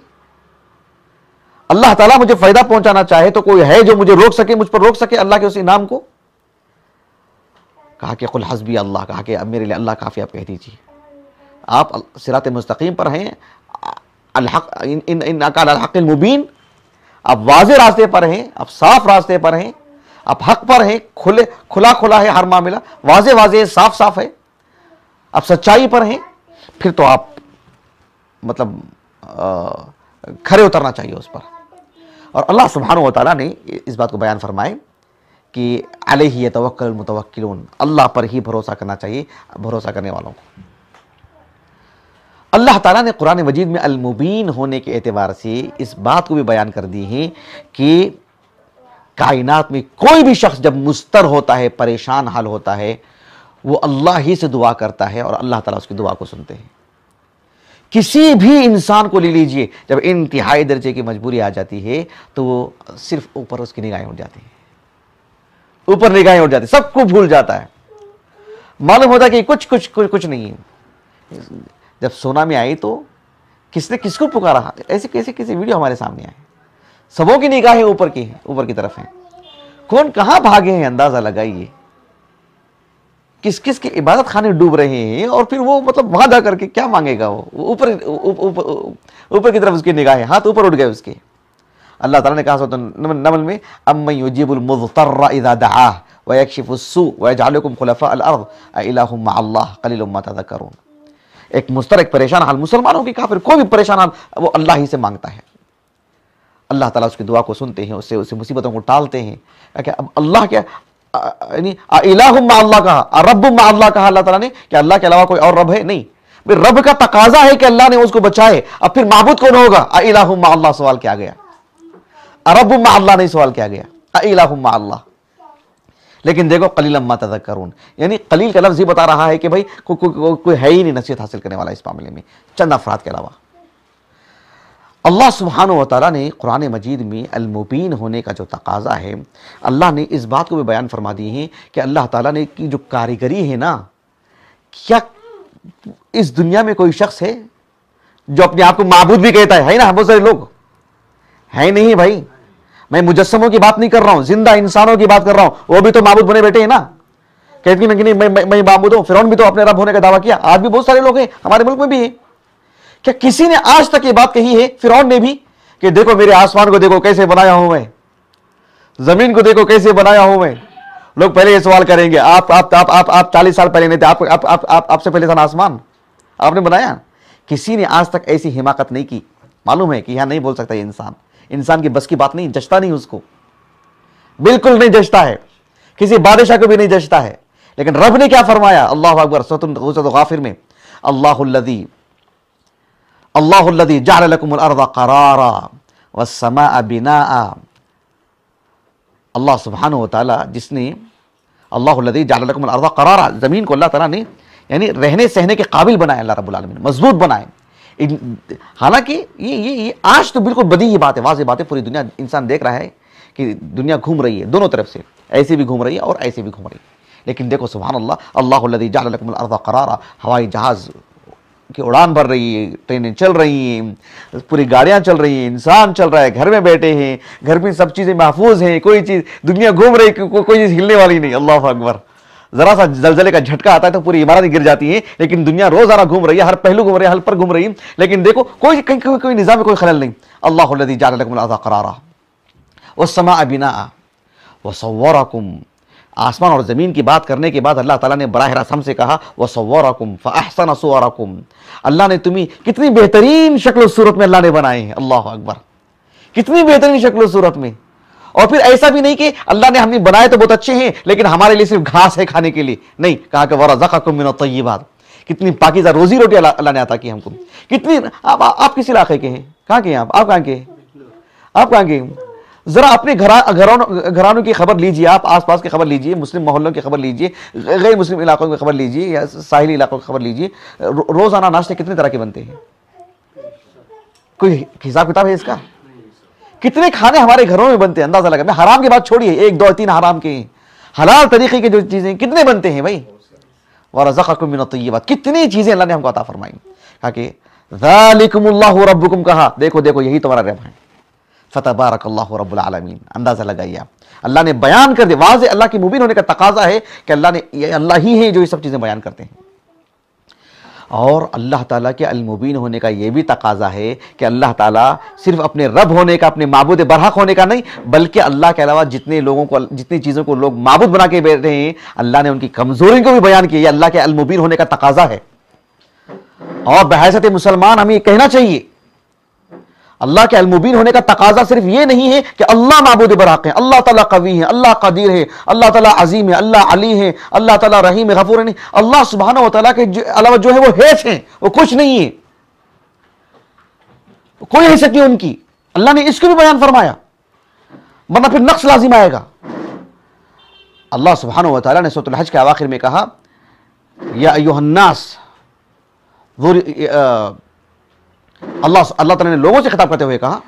اللہ تعالیٰ مجھے فائدہ پہنچانا چاہے تو کوئی ہے جو مجھے روک سکے، مجھ پر روک سکے اللہ کے اس انعام کو؟ کہا کہ قل حسبی اللہ، کہا کہ اب میرے لیے اللہ کافی. آپ کہہ دیجیے آپ صراط مستقیم پر ہیں، الحق انک علی الحق المبین، آپ واضح راستے پر ہیں، آپ صاف راستے پر ہیں، آپ حق پر ہیں، کھلا ہے ہر معاملہ، واضح صاف ہے، آپ سچائی پر ہیں. پھر تو آپ مطلب کھڑے اترنا چاہیے اس پر. اور اللہ سبحانہ و تعالیٰ نے اس بات کو بیان فرمائے کہ علیہ یتوکل المتوکلون، اللہ پر ہی بھروسہ کرنا چاہیے بھروسہ کرنے والوں کو. اللہ تعالیٰ نے قرآن مجید میں المبین ہونے کے اعتبار سے اس بات کو بھی بیان کر دی ہے کہ کائنات میں کوئی بھی شخص جب مضطر ہوتا ہے، پریشان حال ہوتا ہے، وہ اللہ ہی سے دعا کرتا ہے اور اللہ تعالیٰ اس کی دعا کو سنتے ہیں. کسی بھی انسان کو لے لیجئے، جب انتہائی درجے کی مجبوری آ جاتی ہے تو وہ صرف اوپر اس کی نگاہیں اٹھ جاتی ہیں، اوپر نگاہیں اٹھ جاتی، سب کو بھول جاتا ہے، معلوم ہوتا ہے کہ کچھ نہیں ہے۔ جب سونامی آئی تو کس نے کس کو پکارا؟ ایسے کیسے ویڈیو ہمارے سامنے آئے، سبوں کی نگاہیں اوپر کی طرف ہیں، کون کہاں بھاگے ہیں اندازہ لگائیے، کس کی عبادت خانے ڈوب رہے ہیں، اور پھر وہ مطلب وہاں جا کر کے کیا مانگے گا، وہ اوپر کی طرف اس کی نگاہیں، ہاتھ اوپر اٹھ گئے اس کے۔ اللہ تعالیٰ نے کہا سورۃ النمل میں امن یجیب المضطر اذا دعاہ ویکشف السوء ویجعلکم خلفاء الارض االہ مع اللہ قلیل ما تذکرون۔ ایک مضطر، ایک پریشان حال، مسلمانوں کی کافر کوئی بھی پریشان حال وہ اللہ ہی سے مانگتا ہے، اللہ تعالیٰ اس کی دعا کو سنتے ہیں، اس سے مصیبتوں کو ٹالتے ہیں۔ اب اللہ کیا یعنی الہ مع اللہ کہا، رب مع اللہ کہا اللہ تعالیٰ نے، کہ اللہ کے علاوہ کوئی اور رب ہے؟ نہیں، رب کا تقاضا ہے کہ اللہ نے اس کو بچائے، اب پھر معبود کون ہوگا؟ الہ مع اللہ سوال کیا گیا، رب مع اللہ نہیں سوال کیا گیا، الہ مع اللہ۔ لیکن دیکھو قلیلا ما تذکرون، یعنی قلیل کا لفظ ہی بتا رہا ہے کہ بھائی کوئی ہے ہی نہیں نصیحت حاصل کرنے والا اس معاملے میں، چند افراد کے علاوہ۔ اللہ سبحانہ و تعالیٰ نے قرآن مجید میں المبین ہونے کا جو تقاضا ہے، اللہ نے اس بات کو بھی بیان فرما دی ہے کہ اللہ تعالیٰ نے کی جو کاریگری ہے نا، کیا اس دنیا میں کوئی شخص ہے جو اپنے آپ کو معبود بھی کہتا ہے نا؟ بہت سارے لوگ ہے نہیں بھائی، میں مجسموں کی بات نہیں کر رہا ہوں، زندہ انسانوں کی بات کر رہا ہوں، وہ بھی تو معبود بنے بیٹھے ہیں نا، کہتے ہیں کہ نہیں میں معبود ہوں۔ فرعون بھی تو اپنے رب ہونے کا دعویٰ کیا، آج بھی بہت سارے لوگ ہیں، ہمارے ملک میں بھی ہیں۔ کیا کسی نے آج تک یہ بات کہی ہے، فرعون نے بھی، کہ دیکھو میرے آسمان کو دیکھو کیسے بنایا ہوں میں، زمین کو دیکھو کیسے بنایا ہوں میں؟ لوگ پہلے یہ سوال کریں گے، آپ 40 سال پہلے نہیں تھے، آپ سے پہلے تھا نا آسمان، آپ نے بنایا؟ کسی نے آج تک ایسی حماقت نہیں کی۔ معلوم ہے کہ یہاں نہیں بول سکتا یہ انسان کی بس کی بات نہیں، جچتا نہیں اس کو، بالکل نہیں جچتا ہے، کسی بادشاہ کو بھی نہیں جچتا ہے۔ لیکن رب نے کیا فرمایا؟ اللہ اکبر، سورۃ غافر میں اللہ الذی جعل لکم الارض قرارا والسماء بناء، اللہ سبحانہ و تعالی جس نے، اللہ الذی جعل لکم الارض قرارا، زمین کو اللہ تعالیٰ نے یعنی رہنے سہنے کے قابل بنائے، اللہ رب العالمین مضبوط بنائے۔ حالانکہ یہ آج تو بالکل بدیہی بات ہے، واضح بات ہے، پوری دنیا انسان دیکھ رہا ہے کہ دنیا گھوم رہی ہے دونوں طرف سے، ایسے بھی گھوم رہی ہے اور ایسے بھی گھوم رہی ہے۔ لیکن دیکھو سبحان اللہ، اللہ الذی جعل لکم الارض قرارا، ہوائی جہاز کی اڑان بھر رہی ہے، ٹرینیں چل رہی ہیں، پوری گاڑیاں چل رہی ہیں، انسان چل رہا ہے، گھر میں بیٹھے ہیں، گھر میں سب چیزیں محفوظ ہیں، کوئی چیز دنیا گھوم رہی، کوئی چیز ہلنے والی نہیں۔ اللہ اکبر، ذرا سا زلزلے کا جھٹکا آتا ہے تو پوری عمارتیں گر جاتی ہیں، لیکن دنیا روزانہ گھوم رہی ہے، ہر پہلو گھوم رہی ہے، ہر پر گھوم رہی ہے، لیکن دیکھو کوئی نظام میں کوئی خلل نہیں۔ اللہ الذی جعل لکم الارض قرارا والسماء بناء وصورکم، آسمان اور زمین کی بات کرنے کے بعد اللہ تعالیٰ نے براہ راست ہم سے کہا وصورکم فاحسن صورکم، اللہ نے تمہیں کتنی بہترین شکل و صورت میں اللہ نے بنائے ہیں۔ اللہ اکبر، کتنی بہترین شکل و صورت میں، اور پھر ایسا بھی نہیں کہ اللہ نے ہم نے بنائے تو بہت اچھے ہیں لیکن ہمارے لیے صرف گھاس ہے کھانے کے لیے، نہیں، کہا کہ وَرَزَقَكُم مِّنَ الطَّيِّبَاتِ، کتنی پاکیزہ روزی روٹی اللہ نے عطا کی ہم کو۔ کتنی آپ کس علاقے کے ہیں؟ کہاں کے ہیں آپ کہاں کے ہیں؟ آپ کہاں کے ہیں؟ ذرا اپنے گھرانوں کی خبر لیجئے، آپ آس پاس کی خبر لیجئے، مسلم محلوں کی خبر لیجئے، غیر مسلم علاقوں کی خبر لیجئے، یا ساحلی علاقوں کی خبر لیجئے، روزانہ ناشتے کتنے طرح کے بنتے ہیں؟ کوئی حساب کتاب ہے اس کا؟ کتنے کھانے ہمارے گھروں میں بنتے ہیں، اندازہ لگا۔ میں حرام کی بات چھوڑیے، 1 2 3 حرام کے ہیں، حلال طریقے کے جو چیزیں کتنے بنتے ہیں بھائی؟ وَرَزَقَكُم مِّنَ الطَّيِّبَاتِ، کتنی چیزیں اللہ نے ہم کو عطا فرمائی۔ کہا کہ ذَلِكُمُ اللَّهُ رَبُّكُمْ، کہا دیکھو یہی تمہارا رب ہے، فَتَبَارَكَ اللَّهُ رَبُّ الْعَالَمِينَ، اندازہ لگائیے آپ، اللہ نے بیان کر دیا، واضح اللہ کی مبین ہونے کا تقاضا ہے کہ اللہ ہی ہے جو یہ سب چیزیں بیان کرتے ہیں۔ اور اللہ تعالیٰ کے المبین ہونے کا یہ بھی تقاضا ہے کہ اللہ تعالیٰ صرف اپنے رب ہونے کا، اپنے معبود برحق ہونے کا نہیں، بلکہ اللہ کے علاوہ جتنی چیزوں کو لوگ معبود بنا کے بیٹھے ہیں، اللہ نے ان کی کمزوری کو بھی بیان کیا۔ یہ اللہ کے المبین ہونے کا تقاضا ہے، اور بحیثیت مسلمان ہمیں یہ کہنا چاہیے، اللہ کے المبین ہونے کا تقاضا صرف یہ نہیں ہے کہ اللہ معبود برحق ہے، اللہ تعالیٰ قوی ہے، اللہ قدیر ہے، اللہ تعالیٰ عظیم ہے، اللہ علی ہے، اللہ تعالیٰ رحیم ہے، غفور ہے، نہیں، اللہ سبحانہ و تعالیٰ کے علاوہ جو ہے وہ ہیچ ہیں، وہ کچھ نہیں ہے، کوئی حیثیت نہیں ان کی۔ اللہ نے اس کو بھی بیان فرمایا، ورنہ پھر نقص لازم آئے گا۔ اللہ سبحانہ و تعالیٰ نے سورۃ الحج کے اواخر میں کہا یا ایھا الناس اللہ تعالیٰ نے لوگوں سے خطاب کرتے ہوئے کہا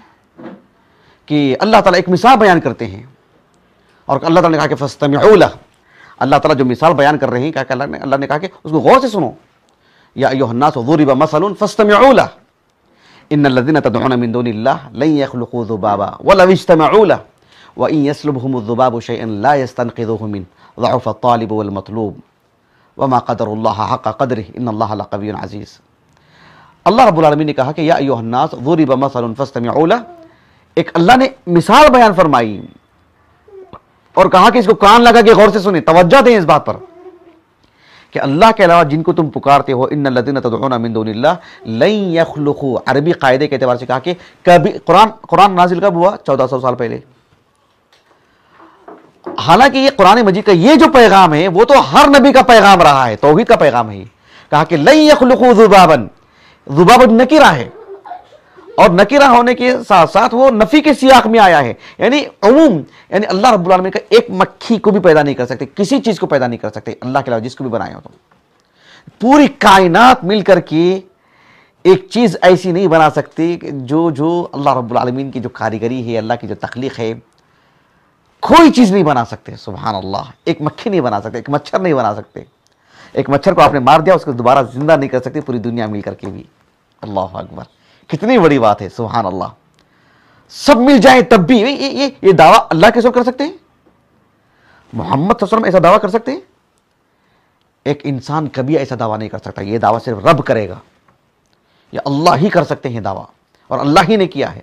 کہ اللہ تعالیٰ ایک مثال بیان کرتے ہیں، اور اللہ تعالیٰ نے کہا کہ فاستمعوا لہ، اللہ تعالیٰ جو مثال بیان کر رہے ہیں، کیا اللہ نے کہا کہ اس کو غور سے سنو. یا ایھا الناس ضرب مثل فاستمعوا لہ ان الذین تدعون من دون اللہ لن یخلقوا ذبابا ولو اجتمعوا لہ وان یسلبهم الذباب شیئا لا یستنقذوه منه ضعف الطالب والمطلوب وما قدر اللہ حق قدرہ ان اللہ لقوی عزیز. اللہ رب العالمین نے کہا کہ یا ایھا الناس ضرب مثل فاستمعوا لہ، ایک اللہ نے مثال بیان فرمائی اور کہا کہ اس کو کان لگا کے غور سے سنیں، توجہ دیں اس بات پر کہ اللہ کے علاوہ جن کو تم پکارتے ہو، ان الذین تدعون من دون اللہ لن یخلقوا، عربی قاعدے کے اعتبار سے کہا کہ کبھی قرآن نازل کب ہوا؟ 1400 سال پہلے. حالانکہ یہ قرآن مجید کا یہ جو پیغام ہے وہ تو ہر نبی کا پیغام رہا ہے، توحید کا پیغام ہے. کہا کہ لن یخلقوا ذبابا، ذباب نکرہ ہے، اور نکرہ ہونے کے ساتھ ساتھ وہ نفی کے سیاق میں آیا ہے، یعنی عموم، یعنی اللہ رب العالمین کا ایک مکھی کو بھی پیدا نہیں کر سکتے، کسی چیز کو پیدا نہیں کر سکتے اللہ کے علاوہ جس کو بھی بنائے ہو. تو پوری کائنات مل کر کے ایک چیز ایسی نہیں بنا سکتے کہ جو اللہ رب العالمین کی جو کاریگری ہے، اللہ کی جو تخلیق ہے، کوئی چیز نہیں بنا سکتے. سبحان اللہ، ایک مکھی نہیں بنا سکتے، ایک مچھر نہیں بنا سکتے. ایک مچھر کو آپ نے مار دیا، اس کو دوبارہ زندہ نہیں کر سکتے پوری دنیا مل کر کے بھی. اللہ اکبر، کتنی بڑی بات ہے. سبحان اللہ، سب مل جائیں تب بھی یہ دعویٰ اللہ کے ساتھ کر سکتے ہیں؟ محمد صلی اللہ علیہ وسلم ایسا دعویٰ کر سکتے ہیں؟ ایک انسان کبھی ایسا دعویٰ نہیں کر سکتا. یہ دعویٰ صرف رب کرے گا، یہ اللہ ہی کر سکتے ہیں دعویٰ، اور اللہ ہی نے کیا ہے.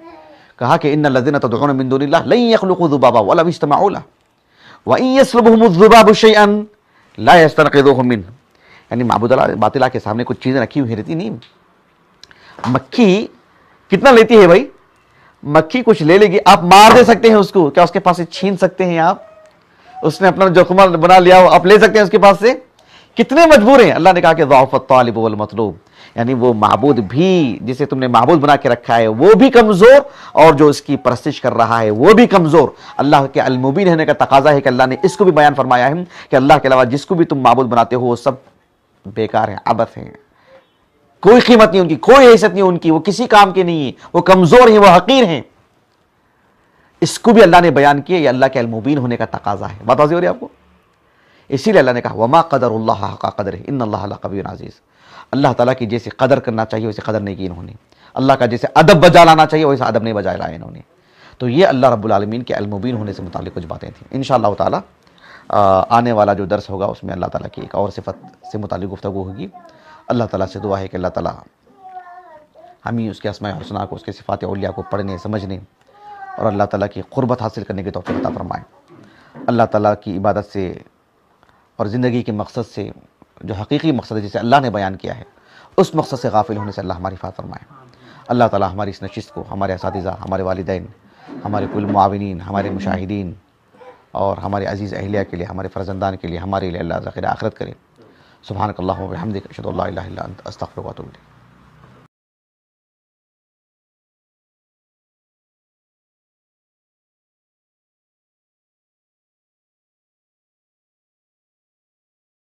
کہا کہ ان الذین تدعون من دون اللہ لن یخلقوا ذبابا ولو اجتمعوا لہ وان یسلبهم الذباب شیئا لا یستنقذوه منہ. یعنی معبود باطلہ کے سامنے کچھ چیزیں رکھی ہوئی رہتی نہیں. مکھی کتنا لیتی ہے بھائی؟ مکھی کچھ لے لے گی، آپ مار دے سکتے ہیں اس کو، کیا اس کے پاس سے چھین سکتے ہیں آپ؟ اس نے اپنا جو کمر بنا لیا ہو آپ لے سکتے ہیں اس کے پاس سے؟ کتنے مجبور ہیں. اللہ نے کہا کہ ضعف الطالب والمطلوب، یعنی وہ معبود بھی جسے تم نے معبود بنا کے رکھا ہے وہ بھی کمزور، اور جو اس کی پرستش کر رہا ہے وہ بھی کمزور. اللہ کے المبین ہونے کا تقاضا ہے کہ اللہ نے اس کو بھی بیان فرمایا ہے کہ اللہ کے علاوہ جس کو بھی تم معبود بناتے ہو وہ سب بیکار ہیں، عبث ہیں، کوئی قیمت نہیں ان کی، کوئی حیثیت نہیں ان کی، وہ کسی کام کے نہیں ہیں، وہ کمزور ہیں، وہ حقیر ہیں. اس کو بھی اللہ نے بیان کیا، یہ اللہ کے المبین ہونے کا تقاضا ہے. بات واضح ہو رہی ہے آپ کو؟ اسی لیے اللہ نے کہا وما قدر اللہ حق قدرہ ان اللہ لقوی عزیز. اللہ تعالیٰ کی جیسے قدر کرنا چاہیے ویسے قدر نہیں کی انہوں نے، اللہ کا جیسے ادب بجا لانا چاہیے ویسے ادب نہیں بجا لایا انہوں نے. تو یہ اللہ رب العالمین کے المبین ہونے سے متعلق کچھ باتیں تھیں. انشاءاللہ تعالیٰ آنے والا جو درس ہوگا اس میں اللہ تعالیٰ کی ایک اور صفت سے متعلق گفتگو ہوگی. اللہ تعالیٰ سے دعا ہے کہ اللہ تعالیٰ ہمیں اس کے اسماء حسنہ کو، اس کے صفات علیہ کو پڑھنے، سمجھنے اور اللہ تعالیٰ کی قربت حاصل کرنے کی توفیق عطا فرمائے. اللہ تعالیٰ کی عبادت سے اور زندگی کے مقصد سے، جو حقیقی مقصد ہے جسے اللہ نے بیان کیا ہے، اس مقصد سے غافل ہونے سے اللہ ہماری حفاظت فرمائے. اللہ تعالیٰ ہماری اس نشست کو، ہمارے اساتذہ، ہمارے والدین، ہمارے کل معاونین، ہمارے مشاہدین اور ہمارے عزیز اہلیہ کے لیے، ہمارے فرزندان کے لیے، ہمارے لیے اللہ ذخیرہ آخرت کرے. سبحانک اللہم و بحمدک اشہد ان لا الہ الا انت استغفرک و اتوب الیک.